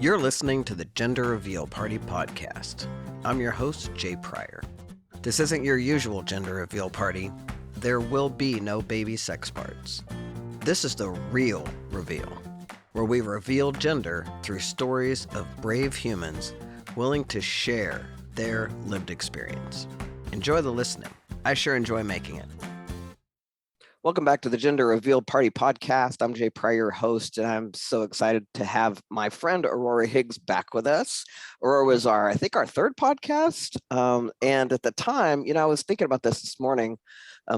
You're listening to the Gender Reveal Party podcast. I'm your host, Jay Pryor. This isn't your usual gender reveal party. There will be no baby sex parts. This is the real reveal, where we reveal gender through stories of brave humans willing to share their lived experience. Enjoy the listening. I sure enjoy making it. Welcome back to the Gender Reveal Party podcast. I'm Jay Pryor, host, and I'm so excited to have my friend Aurora Higgs back with us. Aurora was our third podcast. And at the time, I was thinking about this morning.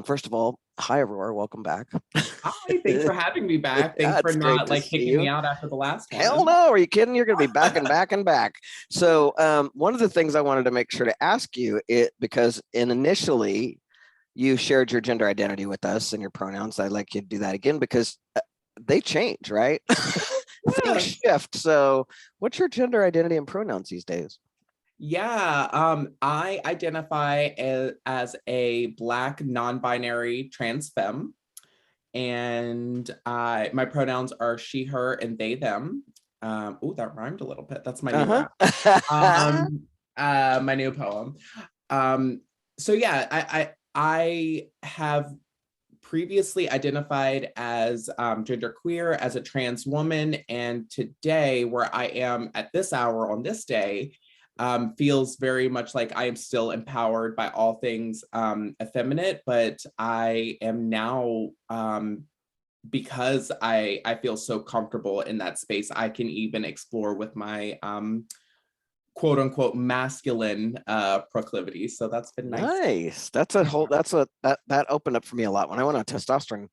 First of all, hi, Aurora. Welcome back. Hi, thanks for having me back. Thanks for not kicking me out after the last one. Hell no, are you kidding? You're going to be back and back and back. So one of the things I wanted to make sure to ask you, because initially, you shared your gender identity with us and your pronouns. I'd like you to do that again because they change, right? Things shift. So what's your gender identity and pronouns these days? Yeah, I identify as a Black non-binary trans femme. And my pronouns are she, her, and they, them. Oh, that rhymed a little bit. That's my new my new poem. So yeah, I have previously identified as genderqueer, as a trans woman, and today, where I am at this hour on this day, feels very much like I am still empowered by all things effeminate, but I am now, because I feel so comfortable in that space, I can even explore with my quote unquote masculine proclivities. So that's been nice. That opened up for me a lot when I went on testosterone.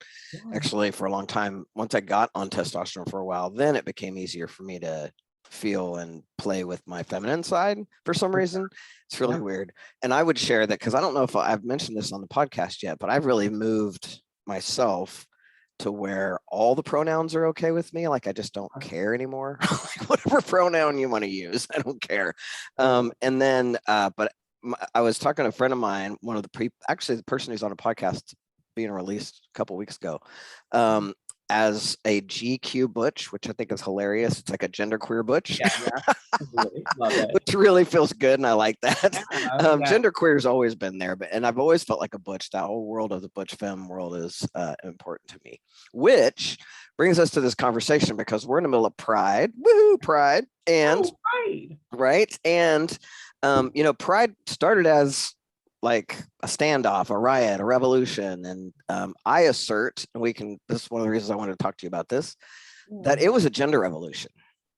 Actually, for a long time, once I got on testosterone for a while, then it became easier for me to feel and play with my feminine side for some reason. It's really weird. And I would share that because I don't know if I've mentioned this on the podcast yet, but I've really moved myself to where all the pronouns are okay with me. Like I just don't care anymore. Whatever pronoun you want to use, I don't care. But I was talking to a friend of mine, one of the the person who's on a podcast being released a couple weeks ago, as a GQ butch, which I think is hilarious. It's like a genderqueer butch. Yeah. Love it. Which really feels good, and I like that. Genderqueer has always been there, and I've always felt like a butch. That whole world of the butch femme world is important to me. Which brings us to this conversation because we're in the middle of Pride. Woohoo, Pride! And right, and Pride started as like a standoff, a riot, a revolution. And I assert, and this is one of the reasons I wanted to talk to you about this, that it was a gender revolution,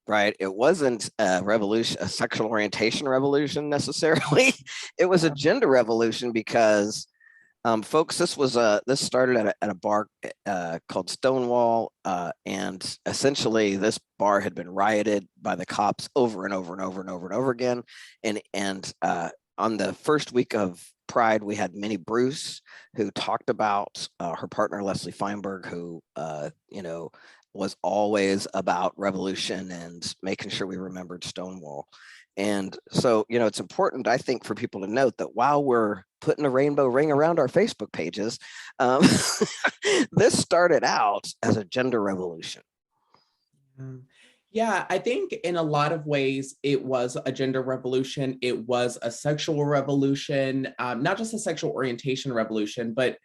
right? It wasn't a revolution, a sexual orientation revolution necessarily. It was a gender revolution because folks, this started at a bar called Stonewall. And essentially this bar had been rioted by the cops over and over and over and over and over again. And on the first week of Pride, we had Minnie Bruce, who talked about her partner, Leslie Feinberg, who, was always about revolution and making sure we remembered Stonewall. And so, it's important, I think, for people to note that while we're putting a rainbow ring around our Facebook pages, this started out as a gender revolution. Yeah, I think in a lot of ways, it was a gender revolution. It was a sexual revolution, not just a sexual orientation revolution, but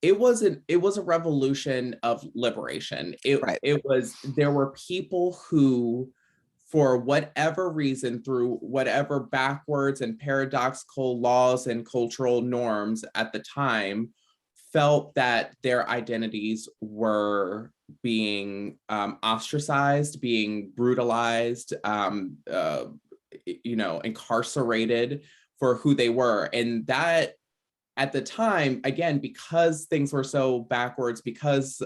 it was a revolution of liberation. There were people who, for whatever reason, through whatever backwards and paradoxical laws and cultural norms at the time, felt that their identities were being ostracized, being brutalized, incarcerated for who they were. And that, at the time, again, because things were so backwards, because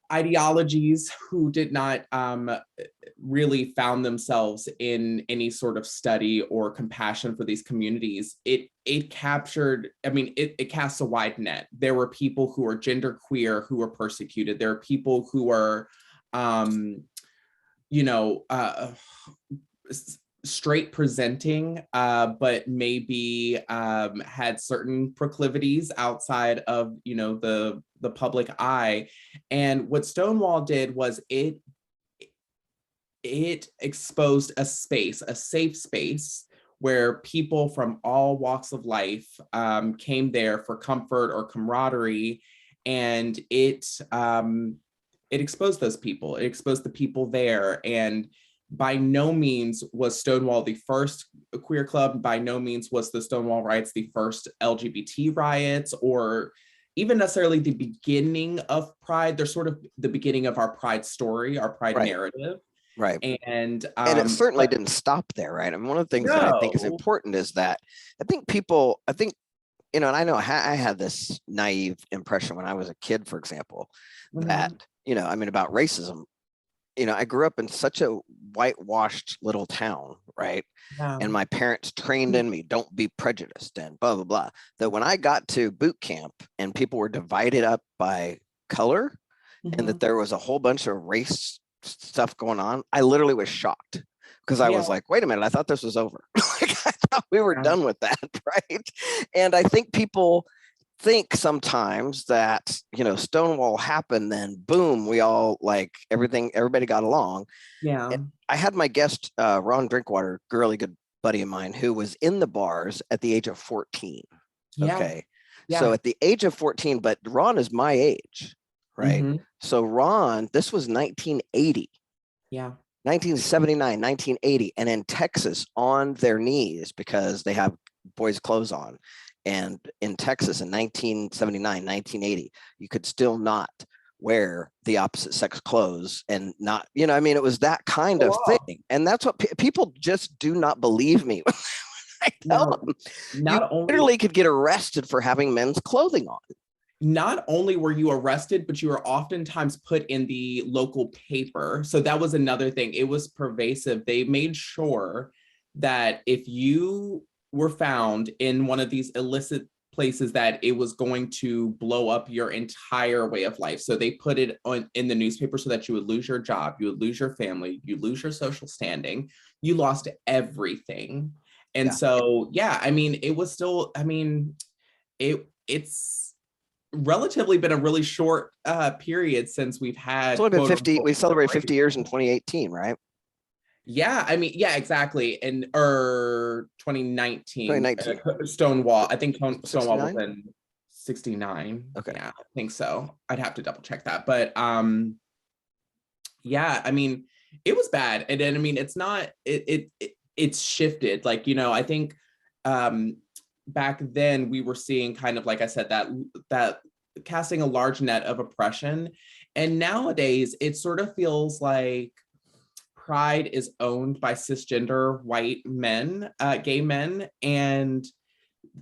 ideologies who did not really found themselves in any sort of study or compassion for these communities, it captured, it casts a wide net. There were people who are genderqueer who were persecuted. There are people who are, straight presenting, but maybe had certain proclivities outside of, the public eye. And what Stonewall did was it it exposed a space, a safe space, where people from all walks of life came there for comfort or camaraderie, and it exposed those people. It exposed the people there, and by no means was Stonewall the first queer club. By no means was the Stonewall riots the first LGBT riots, or even necessarily the beginning of Pride. They're sort of the beginning of our Pride story, our Pride narrative. Right. And it certainly didn't stop there, right? I mean, one of the things that I think is important is that I think, and I know I had this naive impression when I was a kid, for example, that, about racism. I grew up in such a whitewashed little town, right? Yeah. And my parents trained in me, don't be prejudiced and blah, blah, blah. That when I got to boot camp and people were divided up by color, and that there was a whole bunch of race stuff going on, I literally was shocked, because I was like, wait a minute, I thought this was over. Like, I thought we were done with that, right? And I think people think sometimes that, Stonewall happened, then boom, we all everybody got along. Yeah. And I had my guest, Ron Drinkwater, a really good buddy of mine, who was in the bars at the age of 14. Yeah. Okay. Yeah. So at the age of 14, but Ron is my age, right? So Ron, this was 1980. Yeah. 1979, 1980, and in Texas, on their knees, because they have boys' clothes on. And in Texas in 1979, 1980, you could still not wear the opposite sex clothes, and not, it was that kind of thing. And that's what people just do not believe me when I tell them. You literally could get arrested for having men's clothing on. Not only were you arrested, but you were oftentimes put in the local paper. So that was another thing. It was pervasive. They made sure that if you were found in one of these illicit places, that it was going to blow up your entire way of life. So they put it in the newspaper so that you would lose your job, you would lose your family, you lose your social standing, you lost everything. And so, it was still, it's relatively been a really short period since we've had. It's only been 50. We celebrated 50 years in 2018, right? Yeah, exactly. And 2019. Stonewall. I think Stonewall was in 69. Okay. Yeah, I think so. I'd have to double check that. But it was bad. And then it's not, it's shifted. I think back then we were seeing kind of, like I said, that casting a large net of oppression. And nowadays it sort of feels like Pride is owned by cisgender white men, gay men, and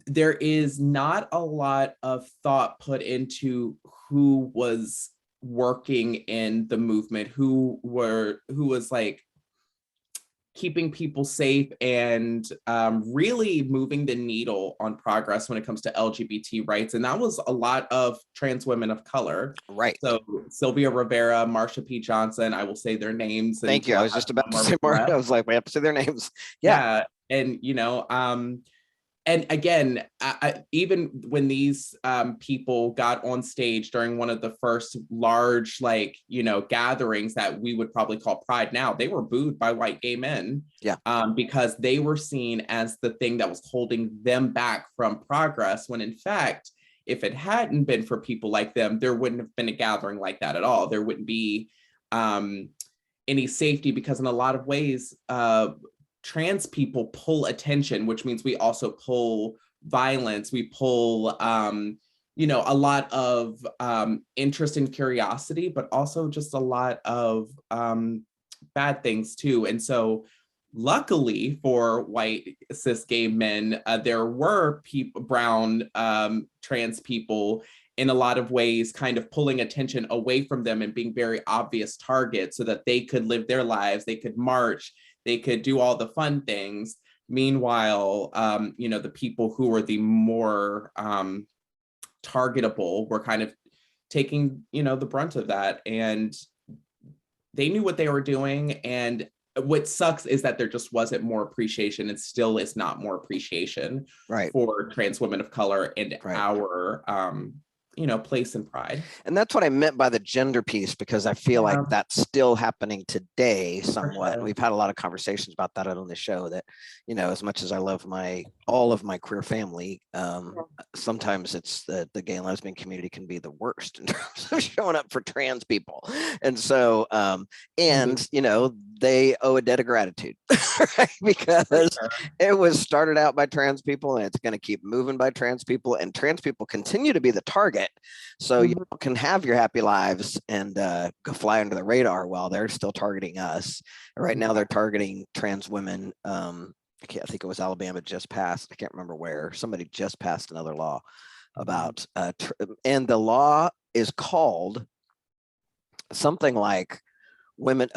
there is not a lot of thought put into who was working in the movement, who was keeping people safe and really moving the needle on progress when it comes to LGBT rights. And that was a lot of trans women of color. Right. So Sylvia Rivera, Marsha P. Johnson, I will say their names. Thank you. I was just about to say Marsha. I was like, we have to say their names. Yeah. And, and again, even when these people got on stage during one of the first large, gatherings that we would probably call Pride now, they were booed by white gay men. Yeah. Because they were seen as the thing that was holding them back from progress, when in fact, if it hadn't been for people like them, there wouldn't have been a gathering like that at all. There wouldn't be any safety, because in a lot of ways, trans people pull attention, which means we also pull violence. We pull, a lot of interest and curiosity, but also just a lot of bad things too. And so luckily for white cis gay men, there were brown trans people in a lot of ways kind of pulling attention away from them and being very obvious targets, so that they could live their lives, they could march, they could do all the fun things. Meanwhile, the people who were the more targetable were kind of taking, the brunt of that. And they knew what they were doing. And what sucks is that there just wasn't more appreciation, and still is not more appreciation for trans women of color and our place and pride. And that's what I meant by the gender piece, because I feel like that's still happening today somewhat. Sure. We've had a lot of conversations about that on the show, that, as much as I love all of my queer family, sometimes it's the gay and lesbian community can be the worst in terms of showing up for trans people. And so, they owe a debt of gratitude, right? Because it was started out by trans people, and it's going to keep moving by trans people, and trans people continue to be the target. So you can have your happy lives and go fly under the radar while they're still targeting us. Right now, they're targeting trans women. I think it was Alabama just passed. I can't remember where. Somebody just passed another law about, and the law is called something like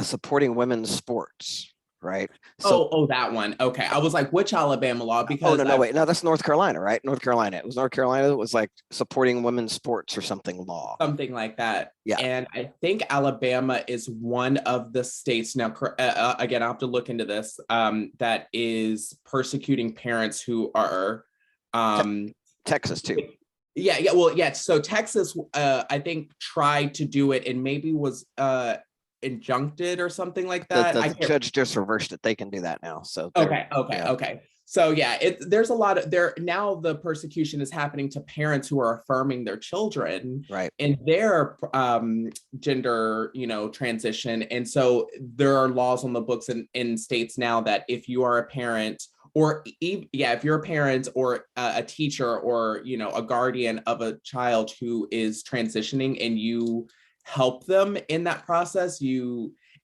supporting women's sports, right? So, that one. Okay. I was like, which Alabama law? Because wait, no, that's North Carolina, right? North Carolina. It was North Carolina that was like supporting women's sports or something law. Something like that. Yeah. And I think Alabama is one of the states now, again, I'll have to look into this, that is persecuting parents who are Texas too. Yeah. Well, yeah. So Texas, I think tried to do it and maybe was injuncted or something like that. The judge just reversed it. They can do that now. So okay. So yeah, there's a lot of there now. The persecution is happening to parents who are affirming their children, right, in their gender, transition. And so there are laws on the books in states now that if you are a parent, or if you're a parent or a teacher or a guardian of a child who is transitioning and you help them in that process,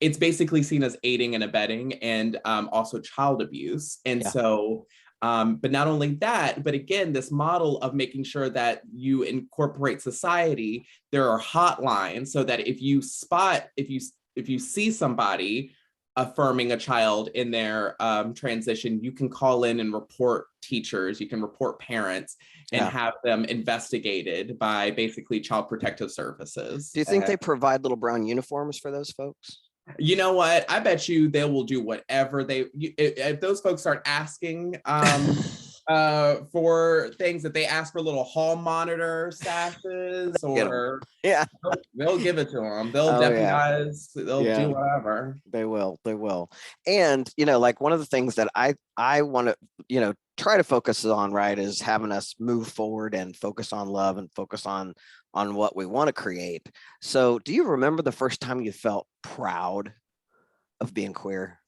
it's basically seen as aiding and abetting, and also child abuse. And so, but not only that, but again, this model of making sure that you incorporate society, there are hotlines so that if you see somebody affirming a child in their transition, you can call in and report teachers, you can report parents, and have them investigated by basically Child Protective Services. Do you think they provide little brown uniforms for those folks? You know what? I bet you they will do whatever if those folks start asking for things, that they ask for little hall monitor stashes, or they'll give it to them. They'll deputize, they'll do whatever. They will. And like one of the things that I want to try to focus on, right, is having us move forward and focus on love and focus on what we want to create. So do you remember the first time you felt proud of being queer?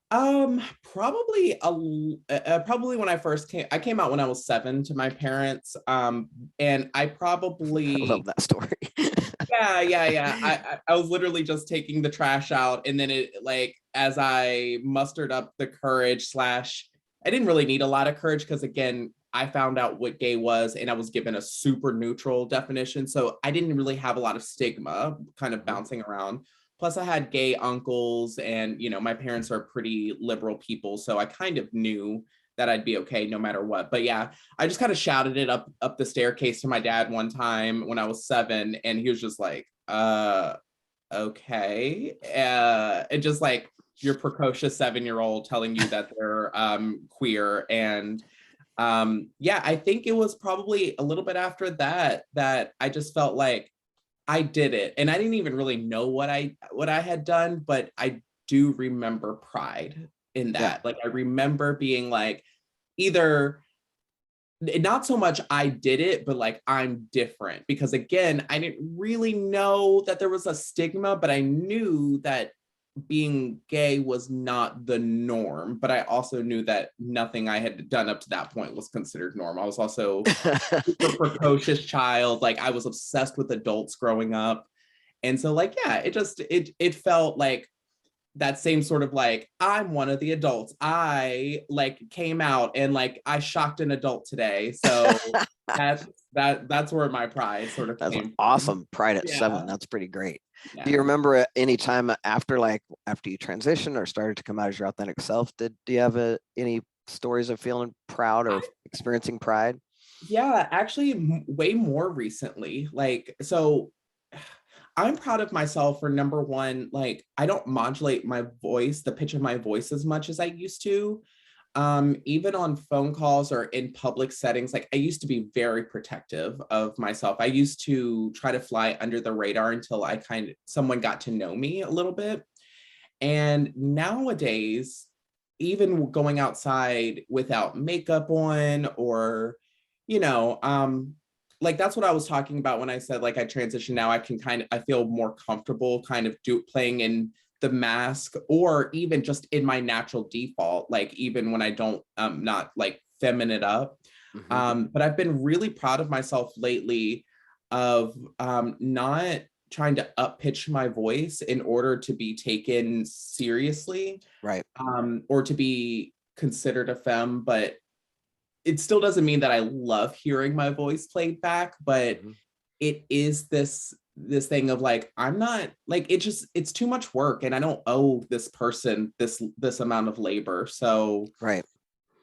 Probably when I came out when I was 7 to my parents. And I love that story. Yeah. I was literally just taking the trash out, and then as I mustered up the courage / I didn't really need a lot of courage, because again, I found out what gay was and I was given a super neutral definition. So I didn't really have a lot of stigma kind of bouncing around. Plus I had gay uncles, and, my parents are pretty liberal people. So I kind of knew that I'd be okay no matter what. But yeah, I just kind of shouted it up the staircase to my dad one time when I was 7. And he was just like, okay. And just like your precocious 7-year-old telling you that they're queer. And I think it was probably a little bit after that I just felt like I did it. And I didn't even really know what I had done, but I do remember pride in that. Like I remember being like, either not so much I did it, but like I'm different, because again, I didn't really know that there was a stigma, but I knew that being gay was not the norm. But I also knew that nothing I had done up to that point was considered normal. I was also a super precocious child. Like I was obsessed with adults growing up. And so like, it felt like that same sort of like, I'm one of the adults. I like came out and like I shocked an adult today. So that's where my pride sort of came from. Awesome. Pride at 7. That's pretty great. Do you remember any time after you transitioned or started to come out as your authentic self, do you have any stories of feeling proud or experiencing pride? Yeah, actually way more recently. Like, so I'm proud of myself for, number one, like I don't modulate my voice, the pitch of my voice, as much as I used to. Even on phone calls or in public settings, like I used to be very protective of myself. I used to try to fly under the radar until someone got to know me a little bit. And nowadays, even going outside without makeup on, or, you know, like that's what I was talking about when I said like I transition now. I feel more comfortable kind of playing in the mask, or even just in my natural default, like even when I don't not like feminine it up. But I've been really proud of myself lately of not trying to up pitch my voice in order to be taken seriously, right, or to be considered a femme. But it still doesn't mean that I love hearing my voice played back, but it is this thing of like, I'm not like, it's too much work, and I don't owe this person this amount of labor, so right.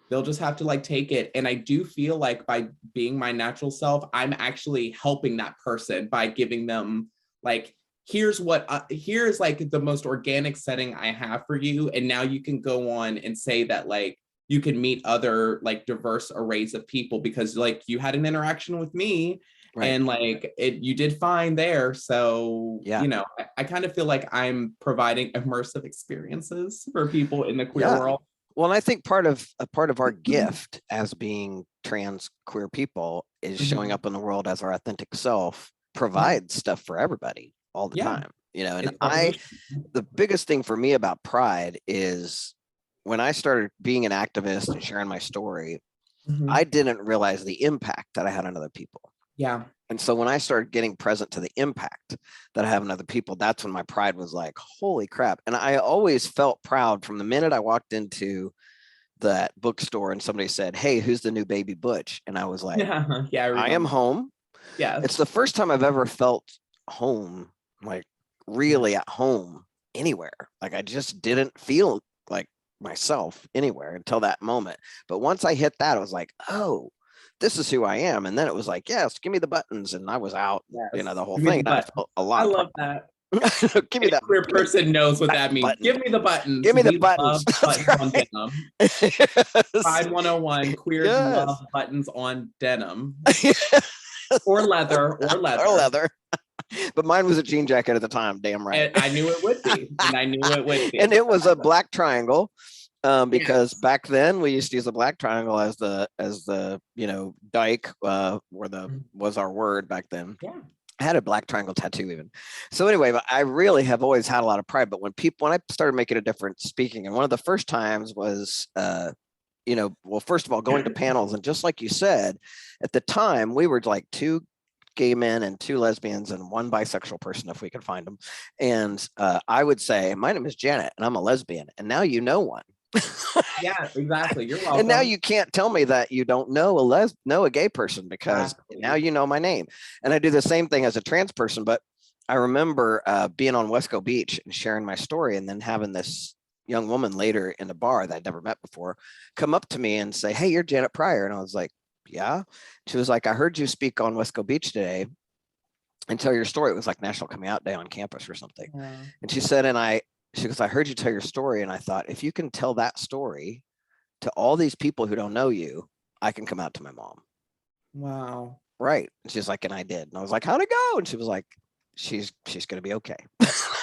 they'll just have to like take it. And I do feel like by being my natural self, I'm actually helping that person by giving them like, here's like the most organic setting I have for you, and now you can go on and say that like you can meet other like diverse arrays of people because like you had an interaction with me, Right. and like you did fine there. So Yeah. you know, I kind of feel like I'm providing immersive experiences for people in the queer world. Well, and I think part of our gift as being trans queer people is showing up in the world as our authentic self provides stuff for everybody all the time, you know. And the biggest thing for me about Pride is when I started being an activist and sharing my story, I didn't realize the impact that I had on other people. Yeah. And so when I started getting present to the impact that I have on other people, that's when my pride was like, holy crap. And I always felt proud from the minute I walked into that bookstore and somebody said, hey, who's the new baby Butch? And I was like, I am home. Yeah. It's the first time I've ever felt home, like really at home anywhere. Like I just didn't feel like myself anywhere until that moment. But once I hit that, I was like, oh, this is who I am. And then it was like, yes, give me the buttons. And I was out, you know, the whole thing. I felt a lot. I love that. Give me that. Queer person knows what that means. Button. Give me the buttons. Give me the buttons. Buttons on denim. Pride 101, queers love buttons on denim. Or leather. But mine was a jean jacket at the time. Damn right. And I knew it would be. And it was a black triangle. Because back then we used to use a black triangle as the you know, dyke, was our word back then. Yeah. I had a black triangle tattoo even. So anyway, but I really have always had a lot of pride. But when I started making a difference speaking, and one of the first times was, you know, well, first of all, going to panels, and just like you said, at the time we were like 2 gay men and 2 lesbians and 1 bisexual person if we could find them. And I would say, my name is Janet and I'm a lesbian. And now you know one. Yeah, exactly. You're welcome. And now you can't tell me that you don't know a gay person, because now you know my name. And I do the same thing as a trans person. But I remember being on Wesco Beach and sharing my story, and then having this young woman later in the bar that I'd never met before come up to me and say, hey, you're Janet Pryor. And I was like, yeah. She was like, I heard you speak on Wesco Beach today and tell your story. It was like National Coming Out Day on campus or something. Yeah. And she said, she goes, I heard you tell your story. And I thought, if you can tell that story to all these people who don't know you, I can come out to my mom. Wow. Right. And she's like, and I did. And I was like, how'd it go? And she was like, she's going to be okay.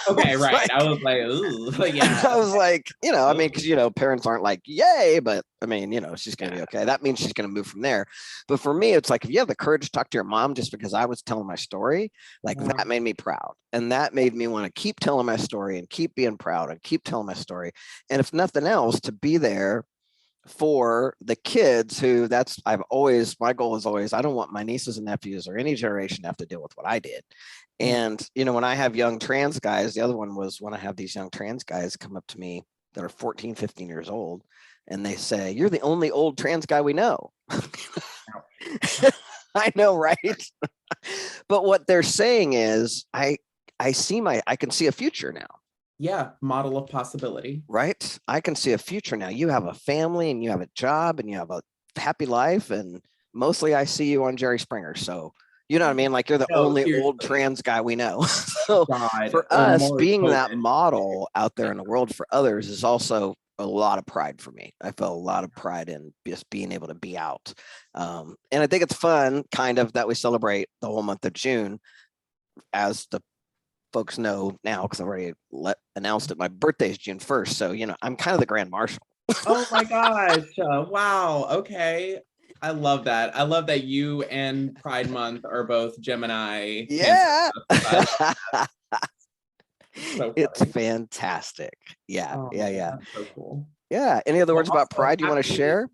Okay, right. I was like, ooh, yeah. I was like, you know, I mean, because, you know, parents aren't like, yay, but I mean, you know, she's going to be okay. That means she's going to move from there. But for me, it's like, if you have the courage to talk to your mom just because I was telling my story, like that made me proud. And that made me want to keep telling my story and keep being proud and keep telling my story. And if nothing else, to be there for the kids who my goal is always, I don't want my nieces and nephews or any generation to have to deal with what I did. And, you know, when I have young trans guys, the other one was when I have these young trans guys come up to me that are 14, 15 years old, and they say, you're the only old trans guy we know. I know, right? But what they're saying is, I can see a future now. Yeah, model of possibility. Right? I can see a future now. You have a family and you have a job and you have a happy life, and mostly I see you on Jerry Springer. So, you know what I mean? Like, you're the only old trans guy we know. So for us, being that model out there in the world for others is also a lot of pride for me. I felt a lot of pride in just being able to be out. And I think it's fun, kind of, that we celebrate the whole month of June. As the folks know now, because I've already announced it, my birthday is June 1st. So, I'm kind of the grand marshal. Oh my gosh. Wow. Okay. I love that. I love that you and Pride Month are both Gemini Cancer. Yeah. So it's funny. fantastic. Yeah. Oh, Yeah. that's so cool. Yeah. Any other Well, words about also, pride you want to share?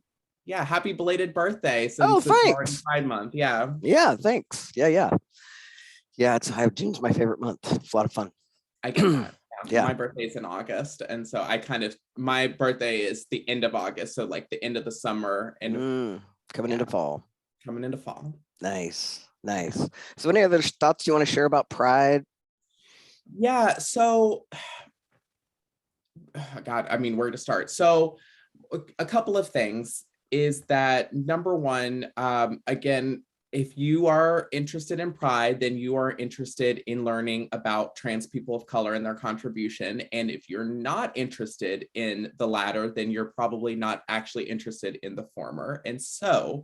yeah, happy belated birthday Oh, since it's already thanks. Pride Month. Yeah. Yeah, thanks. Yeah. June's my favorite month. It's a lot of fun. I get that. Yeah. Yeah. My birthday's in August. And so my birthday is the end of August. So like the end of the summer and coming into fall. Coming into fall. Nice. So any other thoughts you want to share about pride? Yeah. So, God, I mean, where to start? So a couple of things is that number one, again, if you are interested in pride, then you are interested in learning about trans people of color and their contribution. And if you're not interested in the latter, then you're probably not actually interested in the former. And so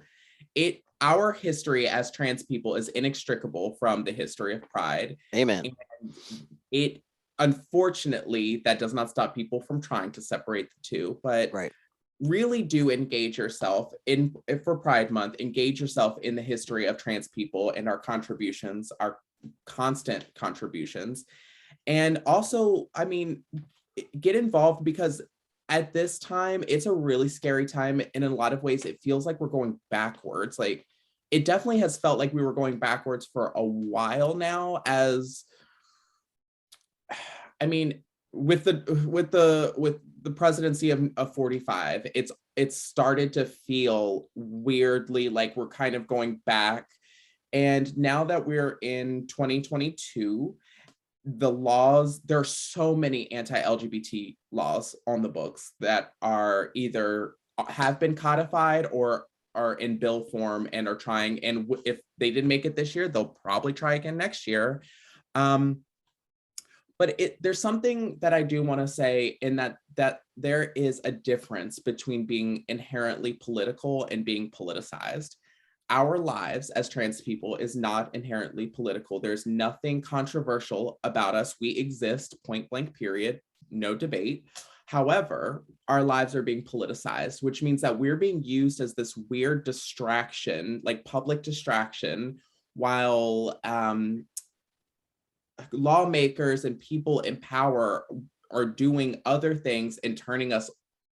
our history as trans people is inextricable from the history of pride. Amen. And it, unfortunately, that does not stop people from trying to separate the two, but right. Really do engage yourself for Pride Month, engage yourself in the history of trans people and our contributions, our constant contributions. And also, I mean, get involved, because at this time, it's a really scary time. And in a lot of ways, it feels like we're going backwards. Like, it definitely has felt like we were going backwards for a while now, as, I mean, with the presidency of 45, it's started to feel weirdly like we're kind of going back. And now that we're in 2022, the laws, there are so many anti-LGBT laws on the books that are either have been codified or are in bill form and are trying. And if they didn't make it this year, they'll probably try again next year. But there's something that I do want to say, in that there is a difference between being inherently political and being politicized. Our lives as trans people is not inherently political. There's nothing controversial about us. We exist, point blank, period, no debate. However, our lives are being politicized, which means that we're being used as this weird distraction, like public distraction, while lawmakers and people in power are doing other things and turning us,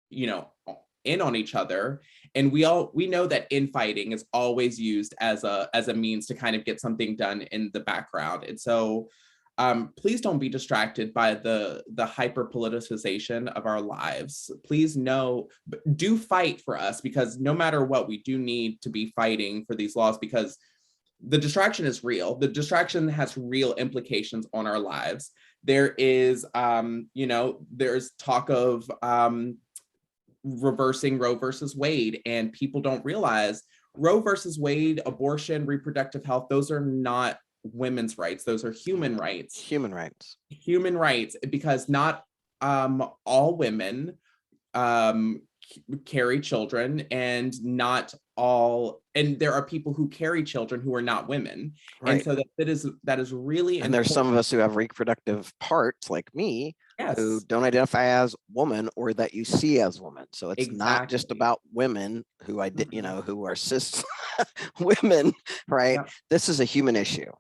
in on each other. And we know that infighting is always used as a means to kind of get something done in the background. And so please don't be distracted by the hyper politicization of our lives. Please do fight for us, because no matter what, we do need to be fighting for these laws, because the distraction is real. The distraction has real implications on our lives. There is, there's talk of reversing Roe versus Wade, and people don't realize Roe versus Wade, abortion, reproductive health, those are not women's rights. Those are human rights. Human rights. Human rights, because not all women carry children, and there are people who carry children who are not women. Right. And so that is really and important. There's some of us who have reproductive parts, like me, yes, who don't identify as woman, or that you see as women. So it's not just about women who who are cis women, right? Yeah. This is a human issue.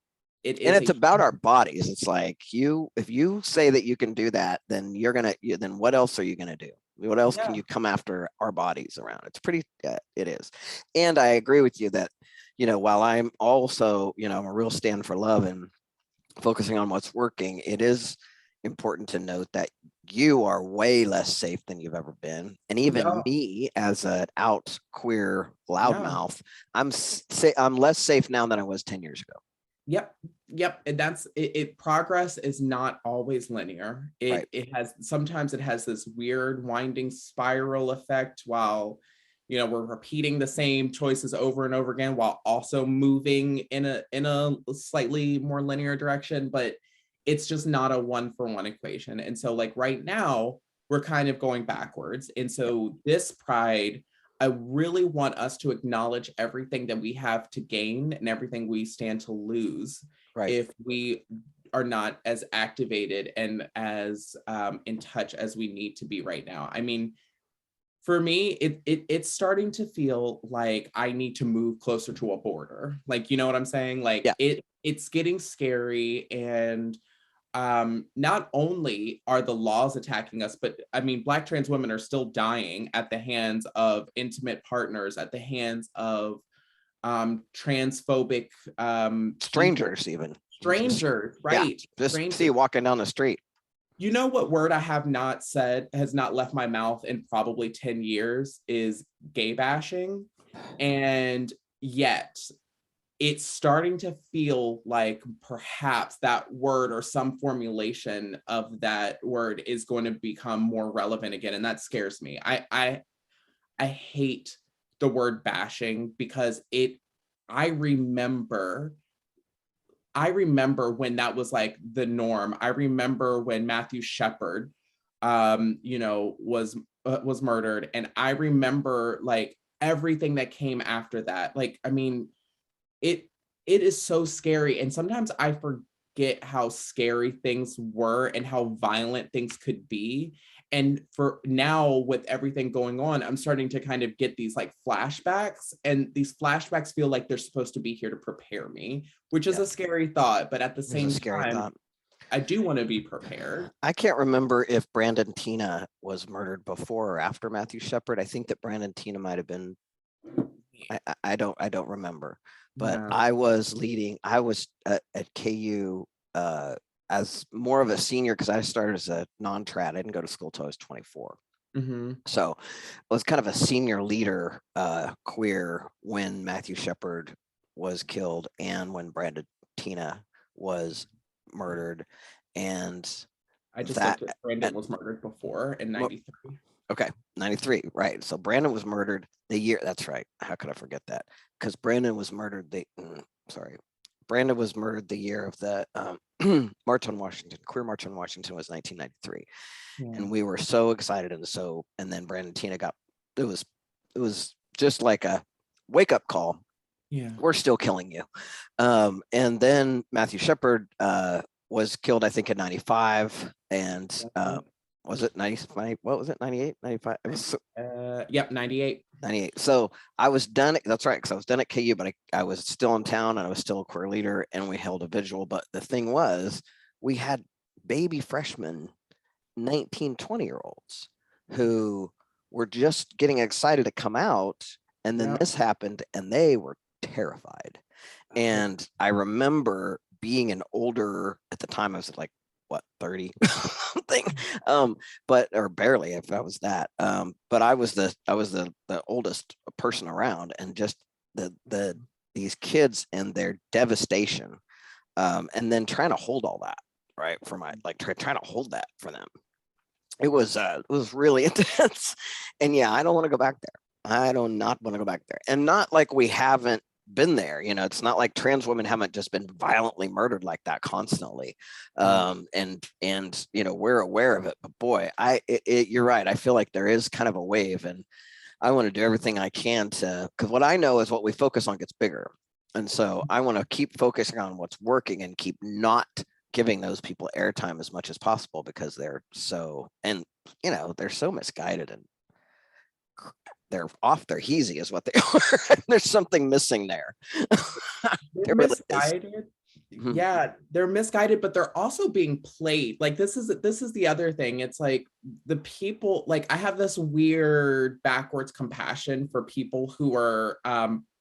It's about our bodies. It's like, if you say that you can do that, then then what else are you gonna do? What else can you come after our bodies around? It's pretty, it is. And I agree with you that, while I'm also, I'm a real stand for love and focusing on what's working, it is important to note that you are way less safe than you've ever been. And even me, as an out queer loudmouth, I'm less safe now than I was 10 years ago. Yep. And that's it. Progress is not always linear. Sometimes it has this weird winding spiral effect, while, we're repeating the same choices over and over again, while also moving in a slightly more linear direction. But it's just not a 1-for-1 equation. And so, like, right now, we're kind of going backwards. And so this pride, I really want us to acknowledge everything that we have to gain and everything we stand to lose if we are not as activated and as in touch as we need to be right now. I mean, for me, it's starting to feel like I need to move closer to a border. Like, you know what I'm saying? Like it's getting scary. And not only are the laws attacking us, but I mean, Black trans women are still dying at the hands of intimate partners, at the hands of transphobic strangers, people. even Strangers, right? Just Strangers. see you walking down the street. You know what word I have not said, has not left my mouth in probably 10 years is gay bashing. And yet it's starting to feel like perhaps that word or some formulation of that word is going to become more relevant again. And that scares me. I hate the word bashing because I remember when that was like the norm. I remember when Matthew Shepard, was murdered, and I remember like everything that came after that. Like, I mean, it is so scary, and sometimes I forget how scary things were and how violent things could be. And for now, with everything going on, I'm starting to kind of get these like flashbacks, and these flashbacks feel like they're supposed to be here to prepare me, which is a scary thought. But at the same time, I do want to be prepared. I can't remember if Brandon Tina was murdered before or after Matthew Shepard. I think that Brandon Tina might have been. I don't remember, but no. I was at KU as more of a senior because I started as a non-trad. I didn't go to school till I was 24. Mm-hmm. So I was kind of a senior leader queer when Matthew Shepard was killed and when Brandon Tina was murdered. And I just looked at Brandon was murdered before in 93. Okay, 93, right. So Brandon was murdered the year, that's right. How could I forget that? Because Brandon was murdered Brandon was murdered the year of the March on Washington, Queer March on Washington was 1993. Yeah. And we were so excited. And then Brandon Tina it was just like a wake up call. Yeah. We're still killing you. And then Matthew Shepard was killed, I think, in 95. And was it 90? What was it? 98, 95? It was 98. 98. So I was done. That's right. Because I was done at KU, but I was still in town and I was still a queer leader and we held a vigil. But the thing was, we had baby freshmen, 19, 20-year-olds who were just getting excited to come out. And then this happened and they were terrified. And I remember being an older, at the time I was like, what, 30 something, but or barely if I was that, but I was the oldest person around, and just these kids and their devastation, and then trying to hold all that right for trying to hold that for them. It was really intense, and yeah, I don't want to go back there. I do not want to go back there, and not like we haven't been there. It's not like trans women haven't just been violently murdered like that constantly, and we're aware of it. But boy, you're right. I feel like there is kind of a wave, and I want to do everything I can because what I know is what we focus on gets bigger, and so I want to keep focusing on what's working and keep not giving those people airtime as much as possible, because they're so misguided and they're off their heezy is what they are. There's something missing there. They're misguided. Yeah, they're misguided, but they're also being played. Like this is the other thing. It's like the people, like I have this weird backwards compassion for people who are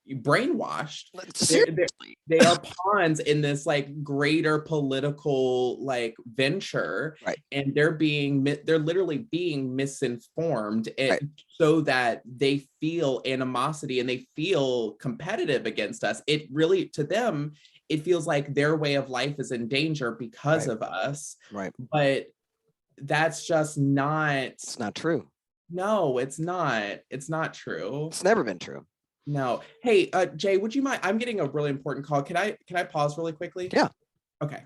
brainwashed. They are pawns in this like greater political like venture, right? And they're literally being misinformed, so that they feel animosity and they feel competitive against us. It really, to them, it feels like their way of life is in danger because of us, right? But that's just not. It's not true. No, it's not. It's not true. It's never been true. No. Hey, Jay, would you mind? I'm getting a really important call. Can I pause really quickly? Yeah. Okay.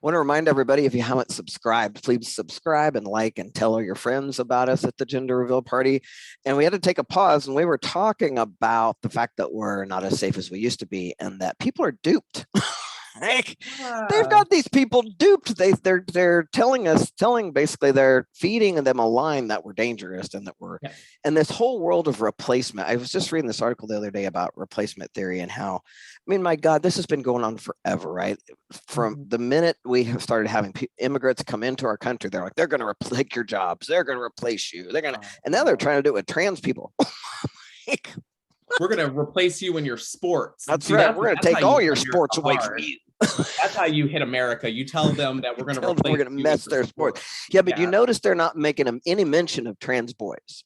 Want to remind everybody, if you haven't subscribed, please subscribe and like and tell all your friends about us at the Gender Reveal Party. And we had to take a pause, and we were talking about the fact that we're not as safe as we used to be, and that people are duped. Like, they've got these people duped. They're telling basically, they're feeding them a line that we're dangerous and that we're, and this whole world of replacement. I was just reading this article the other day about replacement theory and how, I mean, my God, this has been going on forever, right? From the minute we have started having immigrants come into our country, they're like, they're going to take your jobs, they're going to replace you, they're going to, and now they're trying to do it with trans people. We're going to replace you in your sports. That's right. We're going to take all your sports away from you. That's how you hit America. You tell them that we're going to mess their sports. Yeah, but you notice they're not making any mention of trans boys.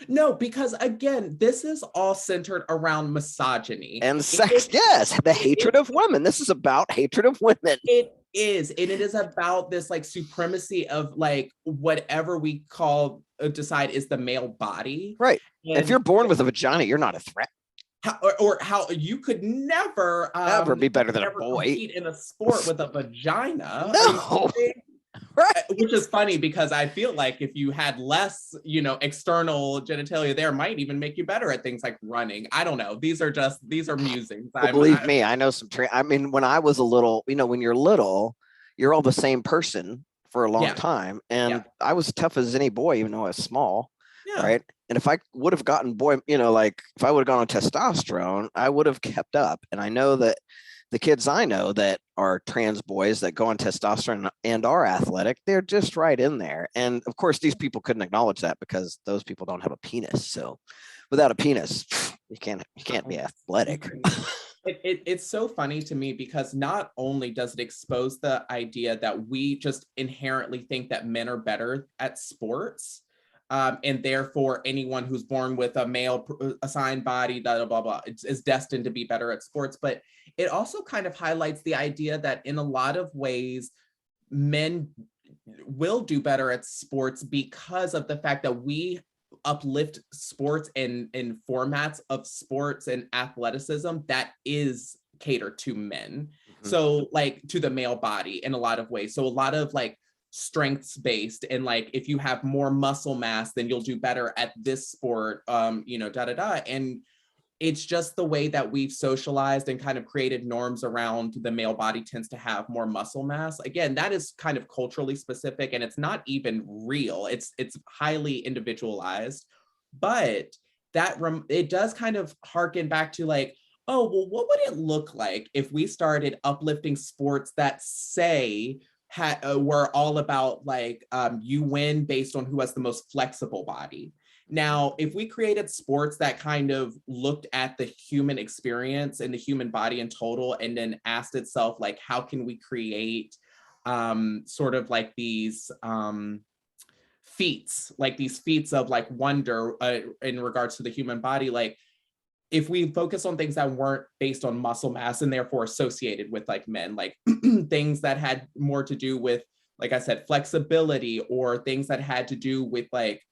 No, because again, this is all centered around misogyny and sex. Yes, the hatred of women. This is about hatred of women. It is, and it is about this like supremacy of like whatever we decide is the male body. Right. And if you're born with a vagina, you're not a threat. Or how you could never be better than a boy in a sport with a vagina. No. Right. Which is funny because I feel like if you had less, external genitalia there might even make you better at things like running. I don't know. These are musings. Well, believe me, I know some. I mean, when I was a little, when you're little, you're all the same person for a long time. And I was tough as any boy, even though I was small. Yeah. Right. And if I would have gotten like if I would have gone on testosterone, I would have kept up. And I know that the kids I know that are trans boys that go on testosterone and are athletic, they're just right in there. And of course, these people couldn't acknowledge that because those people don't have a penis. So without a penis, you can't be athletic. It's so funny to me because not only does it expose the idea that we just inherently think that men are better at sports, and therefore anyone who's born with a male assigned body, blah, blah, blah, is destined to be better at sports. But it also kind of highlights the idea that in a lot of ways, men will do better at sports because of the fact that we uplift sports in formats of sports and athleticism that is catered to men. Mm-hmm. So like to the male body in a lot of ways. So a lot of like strengths based, and like if you have more muscle mass, then you'll do better at this sport, and it's just the way that we've socialized and kind of created norms around the male body tends to have more muscle mass. Again, that is kind of culturally specific and it's not even real. It's highly individualized, but that it does kind of harken back to like, oh, well, what would it look like if we started uplifting sports that say were all about like you win based on who has the most flexible body. Now, if we created sports that kind of looked at the human experience and the human body in total, and then asked itself like, how can we create sort of like these feats of like wonder in regards to the human body, like if we focus on things that weren't based on muscle mass and therefore associated with like men, like things that had more to do with, like I said, flexibility, or things that had to do with like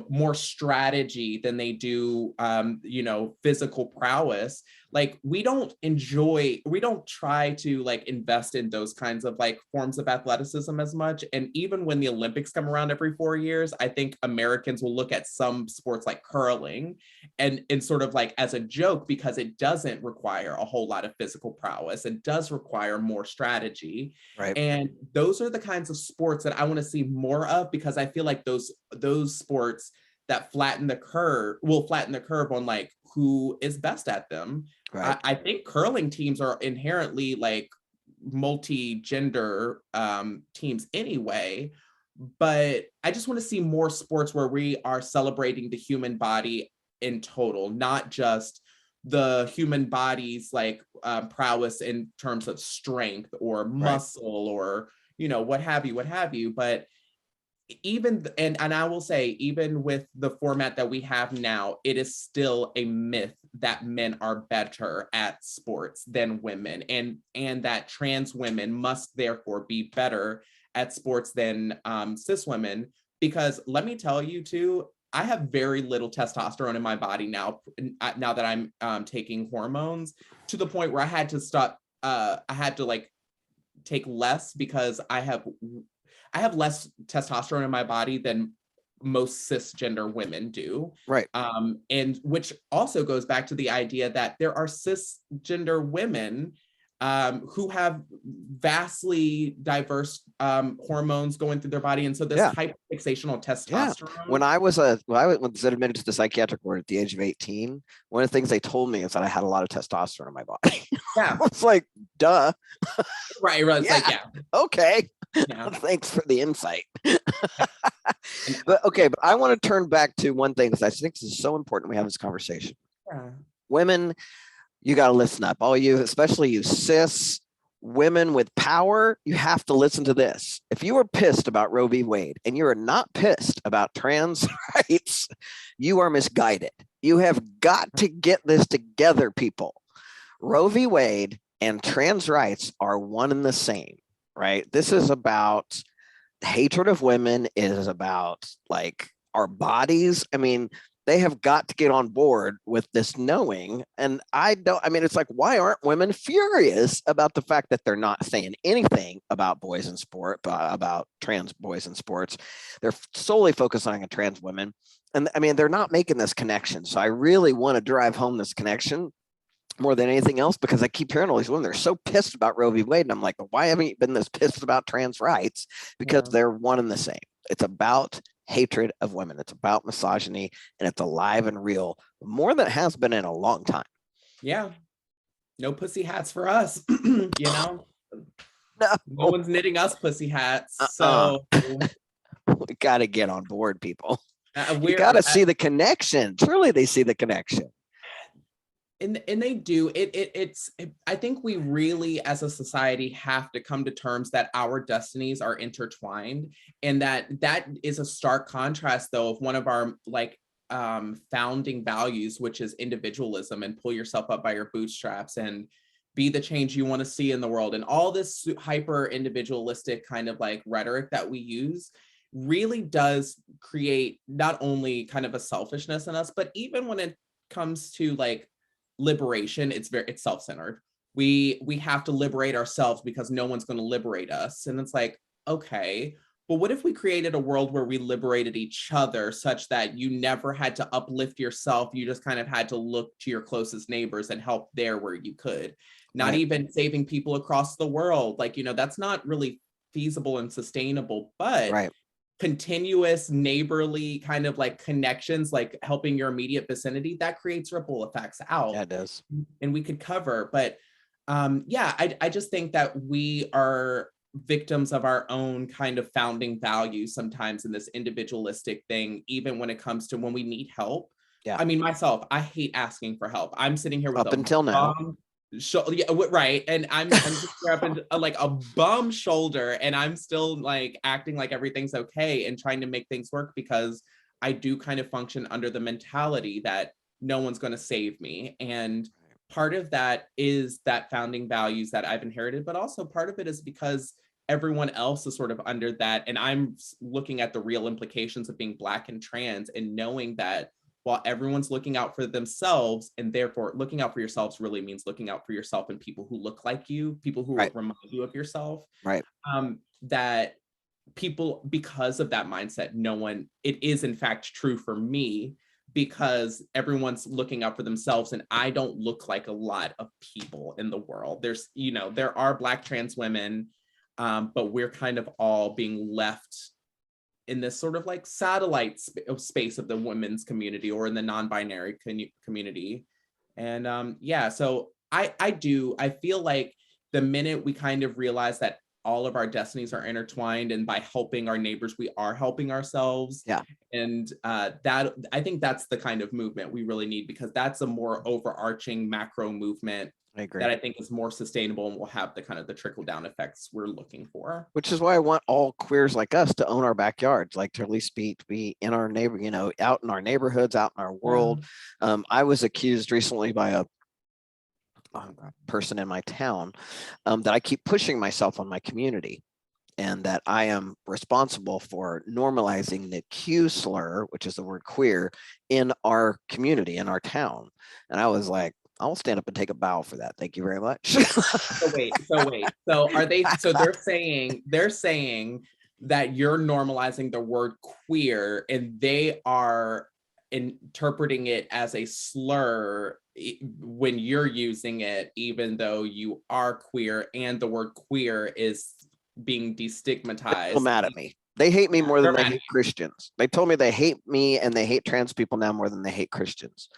more strategy than they do, physical prowess. Like we don't try to like invest in those kinds of like forms of athleticism as much. And even when the Olympics come around every 4 years, I think Americans will look at some sports like curling and sort of like as a joke, because it doesn't require a whole lot of physical prowess. It does require more strategy. Right. And those are the kinds of sports that I want to see more of, because I feel like those sports that flatten the curve on like who is best at them. Right. I think curling teams are inherently like multi-gender teams anyway, but I just want to see more sports where we are celebrating the human body in total, not just the human body's like prowess in terms of strength or muscle, right, or what have you. But even and I will say, even with the format that we have now, it is still a myth that men are better at sports than women, and that trans women must therefore be better at sports than cis women. Because let me tell you too, I have very little testosterone in my body now that I'm taking hormones, to the point where I had to stop. I had to like take less because I have less testosterone in my body than most cisgender women do. Right. And which also goes back to the idea that there are cisgender women who have vastly diverse hormones going through their body. And so this hyperfixational testosterone. When I was admitted to the psychiatric ward at the age of 18, one of the things they told me is that I had a lot of testosterone in my body. Yeah. It's like, duh. Right. It's like, okay. Yeah. Thanks for the insight. But I want to turn back to one thing because I think this is so important we have this conversation. Yeah. Women, you got to listen up. All you, especially you cis women with power, you have to listen to this. If you are pissed about Roe v. Wade and you are not pissed about trans rights, you are misguided. You have got to get this together, people. Roe v. Wade and trans rights are one and the same, right? This is about hatred of women. It is about like our bodies. I mean, they have got to get on board with this knowing. And it's like, why aren't women furious about the fact that they're not saying anything about boys in sport, about trans boys in sports? They're solely focusing on trans women. And I mean, they're not making this connection. So I really want to drive home this connection more than anything else, because I keep hearing all these women, they're so pissed about Roe v. Wade. And I'm like, why haven't you been this pissed about trans rights? Because they're one and the same. It's about hatred of women. It's about misogyny, and it's alive and real more than it has been in a long time. Yeah. No pussy hats for us. No one's knitting us pussy hats. So we got to get on board, people. We got to see the connection. Truly, they see the connection. And they do. I think we really, as a society, have to come to terms that our destinies are intertwined, and that is a stark contrast, though, of one of our founding values, which is individualism and pull yourself up by your bootstraps and be the change you want to see in the world. And all this hyper individualistic kind of like rhetoric that we use really does create not only kind of a selfishness in us, but even when it comes to like liberation, it's self-centered. We have to liberate ourselves because no one's going to liberate us. And it's like, okay, but what if we created a world where we liberated each other such that you never had to uplift yourself? You just kind of had to look to your closest neighbors and help there where you could. Not even saving people across the world. Like, that's not really feasible and sustainable, but continuous neighborly kind of like connections, like helping your immediate vicinity, that creates ripple effects out. Yeah, it does. And we could cover, but I just think that we are victims of our own kind of founding values sometimes in this individualistic thing, even when it comes to when we need help. Yeah. I mean, myself, I hate asking for help. I'm sitting here with up until now. Right. And I'm just grabbing like a bum shoulder, and I'm still like acting like everything's okay and trying to make things work, because I do kind of function under the mentality that no one's going to save me. And part of that is that founding values that I've inherited, but also part of it is because everyone else is sort of under that. And I'm looking at the real implications of being Black and trans, and knowing that while everyone's looking out for themselves, and therefore looking out for yourselves really means looking out for yourself and people who look like you, people who remind you of yourself. Right. That people, because of that mindset, it is in fact true for me, because everyone's looking out for themselves, and I don't look like a lot of people in the world. There are Black trans women, but we're kind of all being left in this sort of like satellite space of the women's community, or in the non-binary community. And so I feel like the minute we kind of realize that all of our destinies are intertwined, and by helping our neighbors, we are helping ourselves. Yeah. And that, I think that's the kind of movement we really need, because that's a more overarching macro movement that I think is more sustainable and will have the kind of the trickle down effects we're looking for. Which is why I want all queers like us to own our backyards, like to at least be in our out in our neighborhoods, out in our world. I was accused recently by a person in my town that I keep pushing myself on my community, and that I am responsible for normalizing the Q slur, which is the word queer, in our community, in our town. And I was like, I'll stand up and take a bow for that. Thank you very much. So wait. So are they, so they're saying that you're normalizing the word queer and they are interpreting it as a slur when you're using it, even though you are queer and the word queer is being destigmatized. They're mad at me. They hate me more than They're they hate Christians. They told me they hate me and they hate trans people now more than they hate Christians.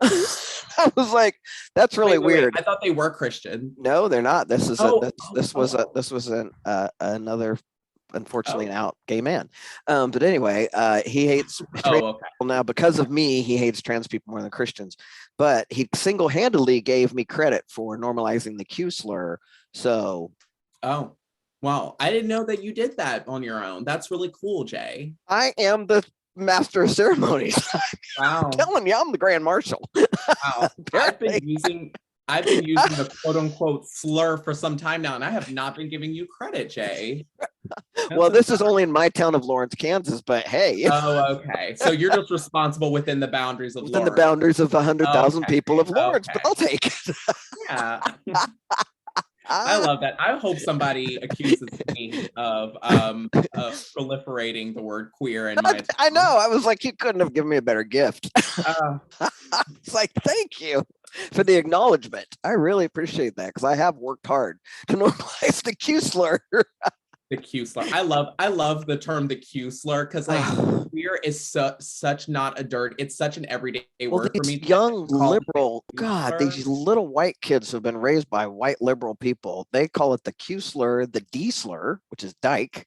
I was like, that's really weird. I thought they were Christian. No, they're not. This was another, unfortunately, an out gay man. But anyway, he hates trans people now because of me. He hates trans people more than Christians. But he single-handedly gave me credit for normalizing the Q slur. So, oh, wow, I didn't know that you did that on your own. That's really cool, Jay. I am the master of ceremonies. Wow. I'm telling you, I'm the grand marshal. Wow. I've been using the quote unquote slur for some time now, and I have not been giving you credit, Jay. Well, this is only in my town of Lawrence, Kansas, but hey. Oh, okay. So you're just responsible within the boundaries of within Lawrence. The boundaries of 100,000 people of Lawrence, but I'll take it. Yeah. I love that. I hope somebody accuses me of proliferating the word queer in my town. I know. I was like, you couldn't have given me a better gift. It's like, thank you for the acknowledgement. I really appreciate that because I have worked hard to normalize the Q slur. The Q slur. I love the term the Q slur because like queer is such not a dirt. It's such an everyday word for me. Young liberal, God, these little white kids who have been raised by white liberal people, they call it the Q slur, the D slur, which is dyke.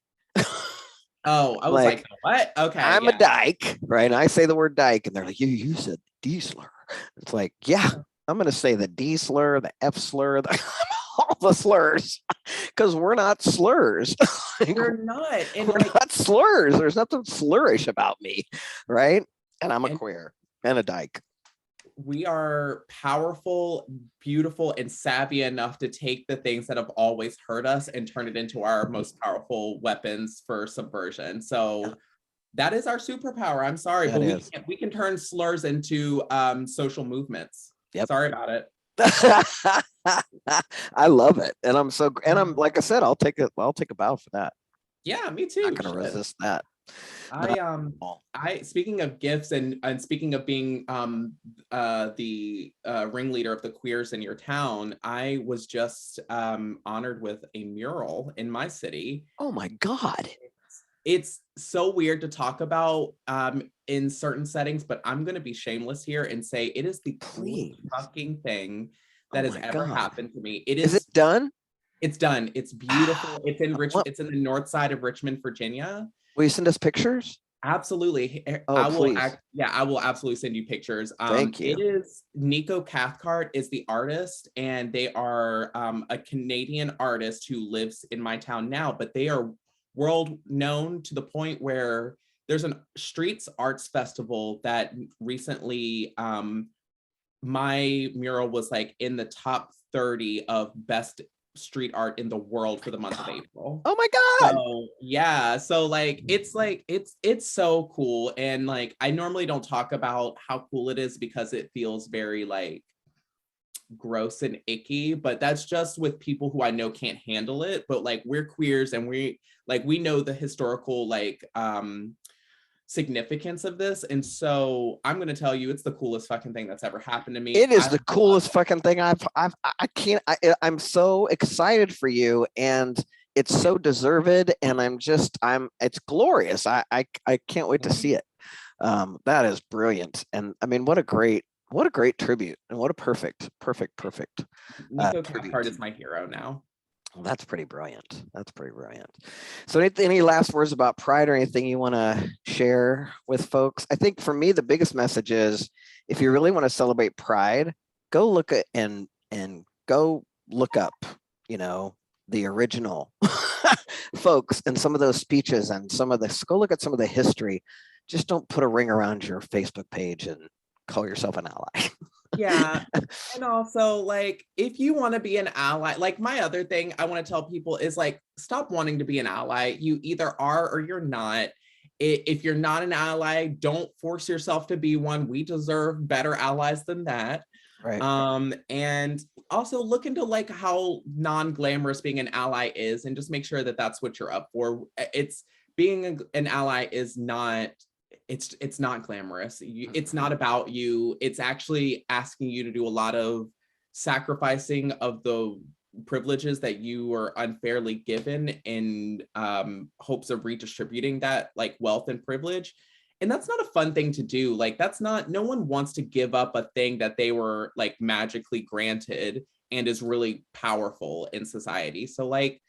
Oh, I was like what? Okay. I'm a dyke, right? And I say the word dyke, and they're like, you said D slur. It's like, yeah, I'm gonna say the D slur, the F slur, all the slurs, because we're not slurs. We're not. And we're not slurs. There's nothing slurish about me, right? And I'm a queer and a dyke. We are powerful, beautiful, and savvy enough to take the things that have always hurt us and turn it into our most powerful weapons for subversion. So that is our superpower. I'm sorry, but we can turn slurs into social movements. Yep. Sorry about it. I love it, and I'm like I said, I'll take a bow for that. Yeah, me too. I'm not gonna resist that. I speaking of gifts and speaking of being the ringleader of the queers in your town, I was just honored with a mural in my city. Oh my God. It's so weird to talk about in certain settings, but I'm going to be shameless here and say it is the coolest fucking thing that has ever happened to me. Is it done? It's done. It's beautiful. It's in Richmond. It's in the north side of Richmond, Virginia. Will you send us pictures? Absolutely. I will absolutely send you pictures. Thank you. It is Nico Cathcart is the artist, and they are a Canadian artist who lives in my town now, but they are world known to the point where there's a streets arts festival that recently my mural was like in the top 30 of best street art in the world for the month of April. Oh my God. So yeah, so it's so cool, and like I normally don't talk about how cool it is because it feels very like gross and icky, but that's just with people who I know can't handle it. But like we're queers and we know the historical significance of this, and so I'm gonna tell you it's the coolest fucking thing that's ever happened to me. It is the coolest fucking thing I'm so excited for you, and it's so deserved, and it's glorious. I can't wait to see it. That is brilliant, and I mean what a great tribute, and what a perfect Nico Cathcart is my hero now. Well, that's pretty brilliant. So any last words about Pride or anything you want to share with folks? I think for me, the biggest message is if you really want to celebrate Pride, go look at and go look up, the original folks and some of those speeches and go look at some of the history. Just don't put a ring around your Facebook page and call yourself an ally. Yeah. And also, like, if you want to be an ally, like my other thing I want to tell people is like, stop wanting to be an ally. You either are or you're not. If you're not an ally, don't force yourself to be one. We deserve better allies than that. Right. And also look into like how non-glamorous being an ally is, and just make sure that that's what you're up for. It's being an ally is not, it's not glamorous. It's not about you. It's actually asking you to do a lot of sacrificing of the privileges that you were unfairly given in hopes of redistributing that like wealth and privilege. And that's not a fun thing to do. Like, that's not, no one wants to give up a thing that they were like magically granted and is really powerful in society. So like,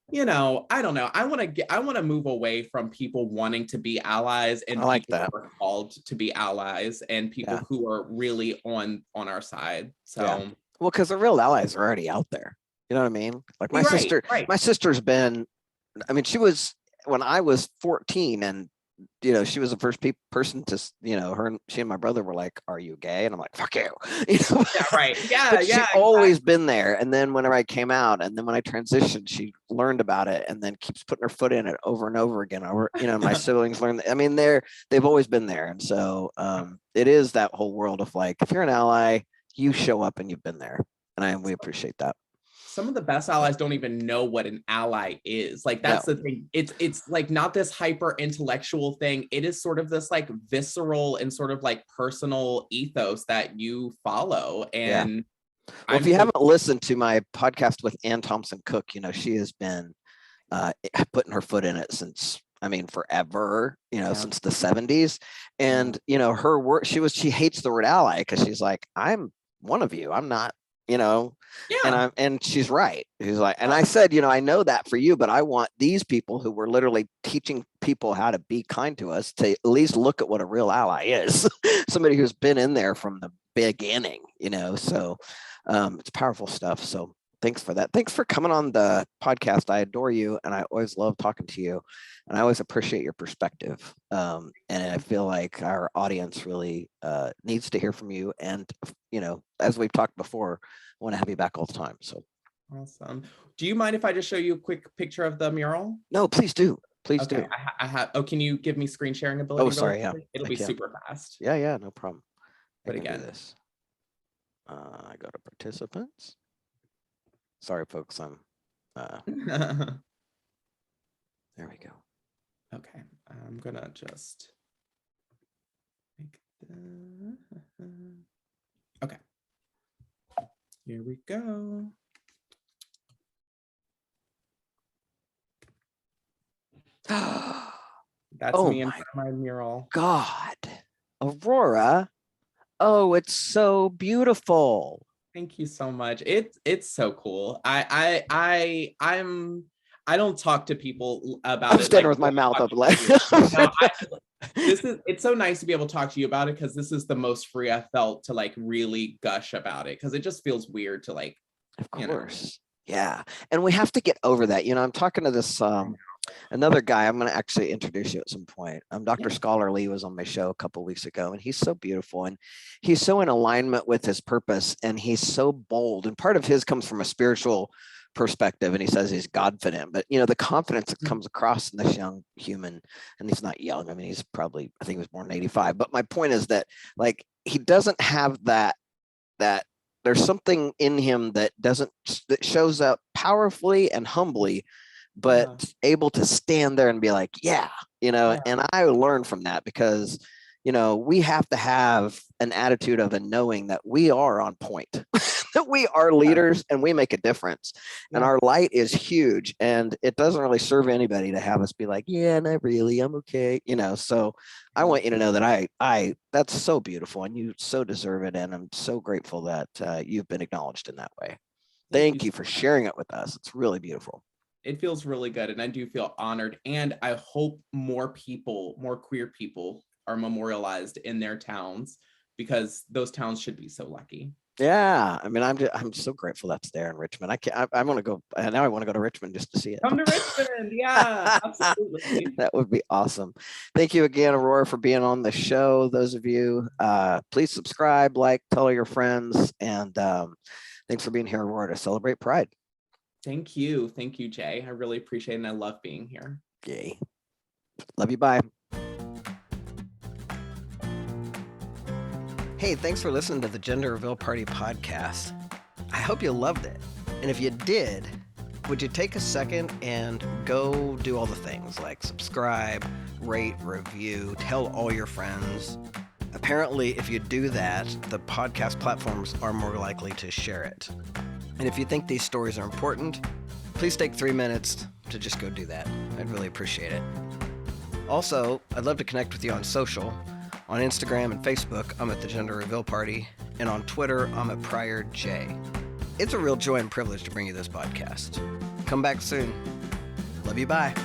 you know, I don't know. I want to move away from people wanting to be allies and I like people that. who are called to be allies and people who are really on our side. So well, because the real allies are already out there. You know what I mean? Like my sister's been, I mean, she was, when I was 14, and you know, she was the first person to, you know, she and my brother were like, "Are you gay?" And I'm like, "Fuck you," you know. Yeah, right. Yeah, but yeah. She's always been there. And then whenever I came out, and then when I transitioned, she learned about it, and then keeps putting her foot in it over and over again. You know, my siblings learned. I mean, they've always been there, and so it is that whole world of like, if you're an ally, you show up and you've been there, and we appreciate that. Some of the best allies don't even know what an ally is. Like, that's the thing. It's like not this hyper intellectual thing. It is sort of this like visceral and sort of like personal ethos that you follow. And well, if you haven't listened to my podcast with Ann Thompson Cook, you know, she has been putting her foot in it since, I mean, forever, you know, since the 70s. And, you know, her work, she hates the word ally because she's like, I'm one of you. I'm not, you know, and she's right. She's like, and I said, you know, I know that for you, but I want these people who were literally teaching people how to be kind to us to at least look at what a real ally is. Somebody who's been in there from the beginning, you know, so it's powerful stuff. So thanks for that. Thanks for coming on the podcast. I adore you, and I always love talking to you, and I always appreciate your perspective. And I feel like our audience really needs to hear from you. And, you know, as we've talked before, I want to have you back all the time. So awesome. Do you mind if I just show you a quick picture of the mural? No, please do. Please do. I have. Oh, can you give me screen sharing ability? Oh, sorry. Yeah, it'll be super fast. Yeah, no problem. But again, do this. I go to participants. Sorry, folks. I'm. There we go. Okay, I'm gonna just make the. Okay. Here we go. That's me in my mural. God, Aurora. Oh, it's so beautiful. Thank you so much. It's so cool. I don't talk to people about it. I'm standing with my mouth up. It's so nice to be able to talk to you about it, because this is the most free I felt to like really gush about it, because it just feels weird to like. Of course. Yeah. And we have to get over that. You know, I'm talking to this another guy. I'm going to actually introduce you at some point. Dr. Scholar Lee was on my show a couple of weeks ago, and he's so beautiful, and he's so in alignment with his purpose, and he's so bold. And part of his comes from a spiritual perspective, and he says he's confident. But you know, the confidence that comes across in this young human, and he's not young. I mean, he's probably, I think he was born in 85. But my point is that like he doesn't have that there's something in him that shows up powerfully and humbly, but able to stand there and be like, you know, and I learned from that, because, you know, we have to have an attitude of and knowing that we are on point, that we are leaders and we make a difference, and our light is huge, and it doesn't really serve anybody to have us be like, not really, I'm okay, you know. So I want you to know that I that's so beautiful, and you so deserve it, and I'm so grateful that you've been acknowledged in that way. Thank you for sharing it with us. It's really beautiful. It feels really good, and I do feel honored, and I hope more queer people are memorialized in their towns, because those towns should be so lucky. Yeah, I mean, I'm so grateful that's there in Richmond. I want to go now. I want to go to Richmond just to see it. Come to Richmond, yeah, absolutely. That would be awesome. Thank you again, Aurora, for being on the show. Those of you, please subscribe, like, tell your friends, and thanks for being here, Aurora, to celebrate Pride. Thank you, Jay. I really appreciate it, and I love being here. Yay, love you. Bye. Hey, thanks for listening to the Gender Reveal Party podcast. I hope you loved it. And if you did, would you take a second and go do all the things like subscribe, rate, review, tell all your friends? Apparently, if you do that, the podcast platforms are more likely to share it. And if you think these stories are important, please take 3 minutes to just go do that. I'd really appreciate it. Also, I'd love to connect with you on social. On Instagram and Facebook, I'm at the Gender Reveal Party, and on Twitter, I'm at Pryor J. It's a real joy and privilege to bring you this podcast. Come back soon. Love you, bye.